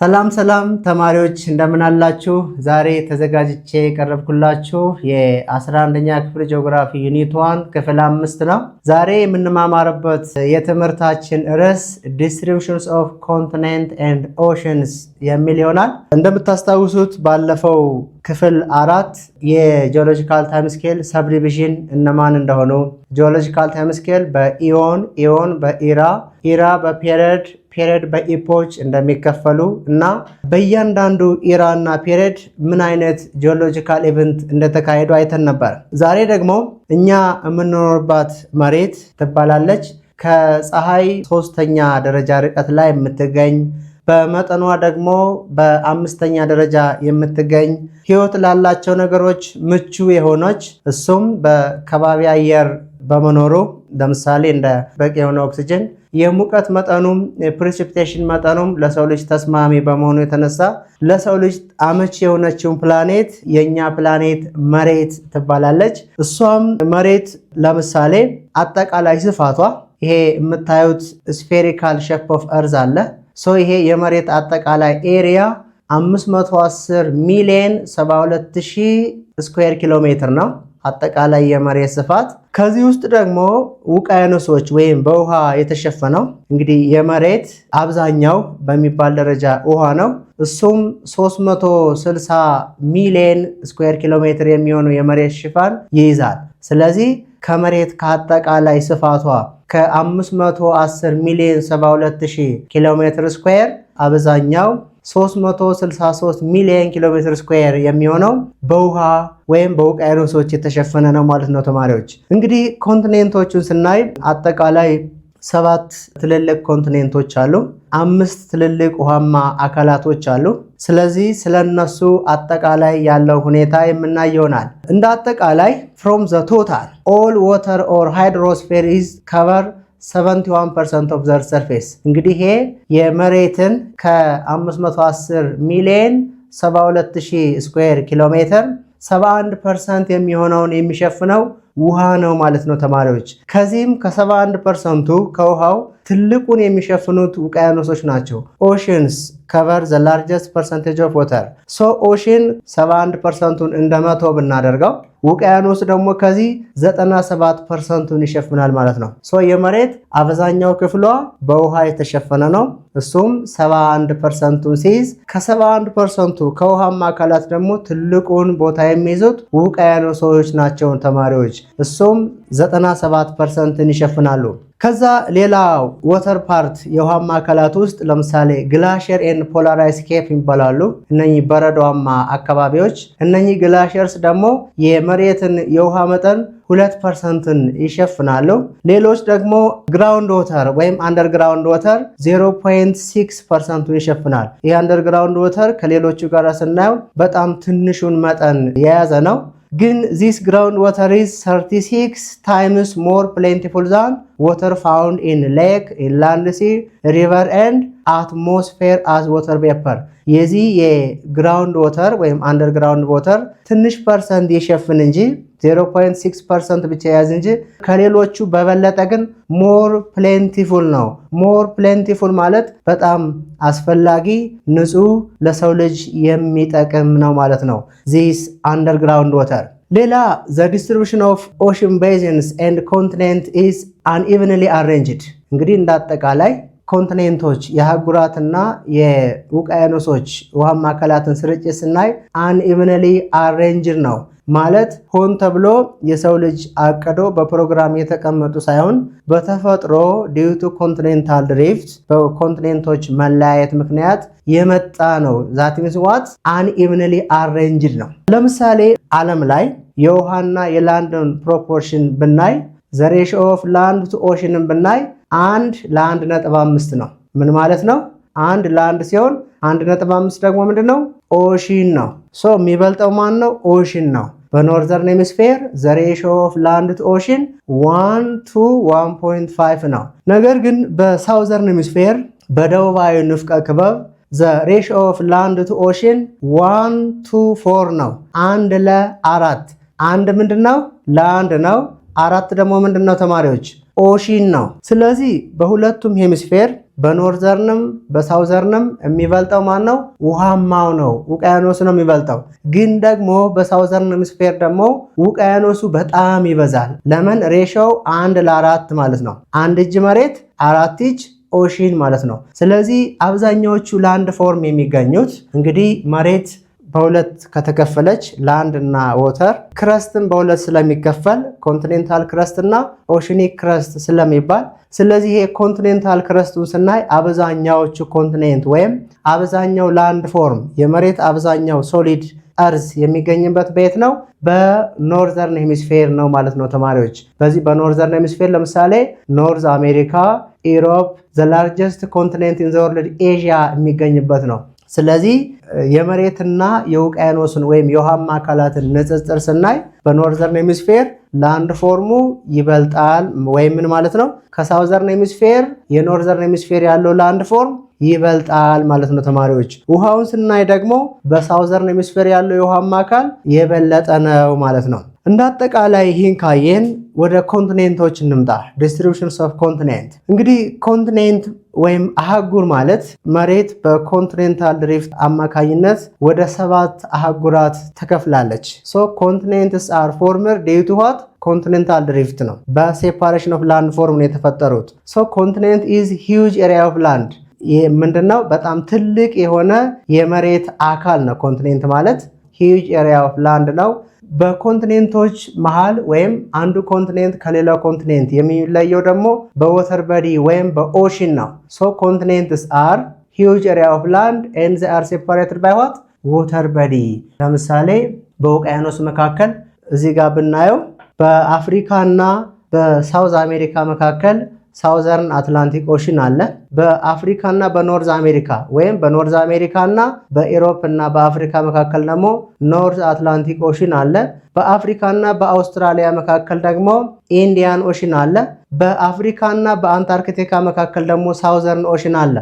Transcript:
ሰላም ተማሪዎች እንደምን አላችሁ? ዛሬ ተዘጋጅቼ የቀረብኩላችሁ የ11ኛ ክፍል ጂኦግራፊ ዩኒት 1 ክፍል 5 ነው። ዛሬ የምንማማርበት የትምህርታችን ርዕስ Distributions of Continents and Oceans የሚል ይሆናል። እንደምታስታውሱት ባለፈው ክፍል 4 የጂኦሎጂካል ታይም ስኬል ሰብዲቪዥን እነማን እንደሆኑ ጂኦሎጂካል ታይም ስኬል በኢዮን በኢራ በፔሪድ በኢፖች እንደሚከፈሉ እና በእያንዳንዱ ኢራ እና ፔሪድ ምን አይነት ጂኦሎጂካል ኢቨንት እንደተካሄዱ አይተን ነበር። ዛሬ ደግሞ እኛ የምንኖርባት መሬት ትባላለች። ከፀሐይ 3ኛ ደረጃ ርቀት ላይ የምትገኝ በመጠኗ ደግሞ በ5ኛ ደረጃ የምትገኝ ህይወት ላላቸው ነገሮች ምቹ የሆነች እሱም በከባቢ አየር በመኖሩ ለምሳሌ እንደ በቂ የሆነ ኦክሲጅን የሙቀት መጠኑም የፕሪሲፒቴሽን መጠኑም ለሰው ልጅ ተስማሚ በመሆኑ የተነሳ ለሰው ልጅ አመቺ የሆነችውን ፕላኔት የኛ ፕላኔት መሬት ትባላለች። እሷም መሬት ለምሳሌ አጠቃላይ ስፋቷ ይሄ የምታዩት ስፌሪካል ሼፕ ኦፍ እርዝ አለ። ይሄ የመሬት አጠቃላይ ኤሪያ 510 ሚሊዮን 72000 ስኩዌር ኪሎ ሜትር ነው አጠቃላይ የመሬት ስፋት። ከዚህ ውስጥ ደግሞ ውቅያኖሶች ወይም በውሃ የተሸፈነው እንግዲህ የመሬት አብዛኛው በሚባል ደረጃ ውሃ ነው። እሱም 360 ሚሊዮን ስኩዌር ኪሎ ሜትር የሚሆነው የመሬት ሽፋን ይይዛል። ስለዚህ ከመሬት ከአጠቃላይ ስፋቷ ከ510 ሚሊዮን 72000 ኪሎ ሜትር ስኩዌር አብዛኛው 363 ሚሊዮን ኪሎ ሜትር ስኩዌር የሚሆነው በውሃ ወይም በውቅያኖሶች የተሸፈነ ነው ማለት ነው። ተማሪዎች እንግዲህ ኮንቲኔንቶቹን ስናይ አጠቃላይ 7 ትልልቅ ኮንቲኔንቶች አሉ፣ 5 ትልልቅ ውሃማ አካላቶች አሉ። ስለዚህ ስለነሱ አጠቃላይ ያለው ሁኔታ የምናይ ይሆናል። እንደ አጠቃላይ from the total all water or hydrosphere is cover 71% of the surface። እንግዲህ ይሄ የመሬትን ከ510 ሚሊዮን 72000 ስኩዌር ኪሎ ሜትር 71% የሚሆነውን የሚሸፍነው ውሃ ነው ማለት ነው ተማሪዎች። ከዚህም ከ71%ቱ ከውሃው ትልቁን የሚሸፍኑት ውቅያኖሶች ናቸው። ኦሽንስ cover the largest percentage of water። ኦሽን 71%ቱን እንደ 100 ብናደርገው ውቅያኖስ ደግሞ ከዚህ 97%ቱን ይሸፍናል ማለት ነው። የመሬት አብዛኛው ክፍሏ በውሃ የተሸፈነ ነው። እሱም 71%ቱን ሲይዝ ከ71%ቱ ከውሃማ አካላት ደግሞ ትልቁን ቦታ የሚይዙት ውቅያኖሶች ናቸው ተማሪዎች። እሱም 97%ን ይሸፍናሉ። ከዛ ሌላው ወተር ፓርት የውሃማ አካላት ውስጥ ለምሳሌ ግላሽየር ኤንድ ፖላር አይስ ኬፕ ይባላሉ። እነኚህ በረዷማ አካባቢዎች። እነኚህ ግላሽየርስ ደግሞ የመሬትን የውሃ መጠን 2%ን ይሸፍናሉ። ሌሎች ደግሞ ግራውንድ ወተር ወይም አንደርግራውንድ ወተር 0.6%ን ይሸፍናል። ይህ አንደርግራውንድ ወተር ከሌሎቹ ጋር ስናየው በጣም ትንሹን መጠን የያዘ ነው። ግን this ground water is 36 times more plentiful than water found in lake, inland sea, river and atmosphere as water vapor። የዚህ የግራውንድ ወተር ወይም አንደርግራውንድ ወተር ትንሽ ፐርሰንት የሸፍን እንጂ 0.6% ብቻ ያዝ እንጂ ከሌሎቹ በበለጠ ግን ሞር ፕሌንቲፉል ነው። ሞር ፕሌንቲፉል ማለት በጣም አስፈላጊ ንጹህ ለሰው ልጅ የሚጠቅም ነው ማለት ነው this underground water። ሌላ the distribution of ocean basins and continent is unevenly arranged። እንግዲህ እንዳጠቃላይ ኮንቲኔንቶች የአህጉራትና የውቅያኖሶች ውሃማ አካላትን ስርጭት ስናይ unevenly arranged ነው ማለት ሆን ተብሎ የሰው ልጅ አቅዶ በፕሮግራም የተቀመጡ ሳይሆን በተፈጥሮ due to continental drift በኮንቲኔንቶች መለያየት ምክንያት የመጣ ነው። that means what unevenly arranged ነው። ለምሳሌ ዓለም ላይ የውሃና የላንድን ፕሮፖርሽን ብናይ the ratio of land to ocean ብናይ 1 ለ1.5 ነው። ምን ማለት ነው? 1 ለአንድ ሲሆን 1.5 ደግሞ ምንድነው? ኦሽን ነው። የሚበልጠው ማን ነው? ኦሽን ነው። በኖርዘርን ሄሚስፌር the ratio of land to ocean 1 to 1.5 ነው። ነገር ግን በሳውዘርን ሄሚስፌር በደቡባዊ ንፍቀ ክበብ the ratio of land to ocean 1 to 4 ነው። 1 ለ4 1 ምንድነው? ለአንድ ነው። 4 ደግሞ ምንድነው ተማሪዎች? ኦሽን ነው። ስለዚህ በሁለቱም ሄሚስፌር በኖርዘርንም በሳውዘርንም የሚበልጠው ማን ነው? ውሃማው ነው፣ ውቅያኖስ ነው የሚበልጠው። ግን ደግሞ በሳውዘርን ሄሚስፌር ደግሞ ውቅያኖሱ በጣም ይበዛል። ለምን? ሬሾው 1:4 ማለት ነው። 1 እጅ መሬት 4 እጅ ኦሽን ማለት ነው። ስለዚህ አብዛኛዎቹ ላንድ ፎርም የሚገኙት እንግዲህ መሬት በሁለት ከተከፈለች ላንድ እና ወተር፣ ክረስትን በሁለት ስለሚከፈል ኮንቲኔንታል ክረስት እና ኦሽኒክ ክረስት ስለሚባል፣ ስለዚህ ይሄ ኮንቲኔንታል ክረስቱን ስናይ አብዛኛዎቹ ኮንቲኔንት ወይም አብዛኛው ላንድ ፎርም የመሬት አብዛኛው ሶሊድ እርዝ የሚገኝበት ቤት ነው በኖርዘርን ሄሚስፌር ነው ማለት ነው ተማሪዎች። በዚህ በኖርዘርን ሄሚስፌር ለምሳሌ ኖርዝ አሜሪካ፣ ኢሮፕ፣ ዘ ላርጀስት ኮንቲኔንት ኢን ዘ ወርልድ ኤዥያ የሚገኝበት ነው። ስለዚህ የመሬትና የውቅያኖስን ወይም የውሃማ አካላትን ንጽጽር ስናይ በኖርዘርን ሄሚስፌር ላንድ ፎርሙ ይበልጣል ወይም ምን ማለት ነው? ከሳውዘርን ሄሚስፌር የኖርዘርን ሄሚስፌር ያለው ላንድ ፎርም ይበልጣል ማለት ነው ተማሪዎች። ውሃውን ስናይ ደግሞ በሳውዘርን ሄሚስፌር ያለው የውሃማ አካል የበለጠ ነው ማለት ነው። እንደ አጠቃላይ ይህን ካየን ወደ ኮንቲኔንቶች እንምጣ። ዲስትሪቢዩሽንስ ኦፍ ኮንቲኔንት። እንግዲህ ኮንቲኔንት ወይም አህጉር ማለት መሬት በኮንቲኔንታል ድሪፍት አማካኝነት ወደ 7 አህጉራት ተከፍላለች። ሶ ኮንቲኔንትስ አር ፎርመር ዴዩ ቱ ዋት? ኮንቲኔንታል ድሪፍት ነው። በሴፓሬሽን ኦፍ ላንድ ፎርም ነው የተፈጠሩት። ሶ ኮንቲኔንት ኢዝ ሂውጅ ኤሪያ ኦፍ ላንድ። ይህ ምንድነው? በጣም ትልቅ የሆነ የመሬት አካል ነው። ኮንቲኔንት ማለት ሂውጅ ኤሪያ ኦፍ ላንድ ነው። በኮንቲኔንቶች መሃል ወይም አንዱ ኮንቲኔንት ከሌላው ኮንቲኔንት የሚለየው ደግሞ በወተር በዲ ወይም በኦሽን ነው። ሶ ኮንቲኔንትስ አር ሂውጅ ኤሪያ ኦፍ ላንድ ኤንድ ዜ አር ሴፓሬትድ ባይ ዋት? ወተር በዲ። ለምሳሌ በውቅያኖስ መካከል እዚህ ጋር ብናየው በአፍሪካ እና በሳውዝ አሜሪካ መካከል ሳውዘርን አትላንቲክ ኦሽን አለ። በአፍሪካ እና በኖርዝ አሜሪካ ወይም በኖርዝ አሜሪካ እና በኢሮፕ እና በአፍሪካ መካከል ደግሞ ኖርዝ አትላንቲክ ኦሽን አለ። በአፍሪካ እና በአውስትራሊያ መካከል ደግሞ ኢንዲያን ኦሽን አለ። በአፍሪካ እና በአንታርክቲካ መካከል ደግሞ ሳውዘርን ኦሽን አለ።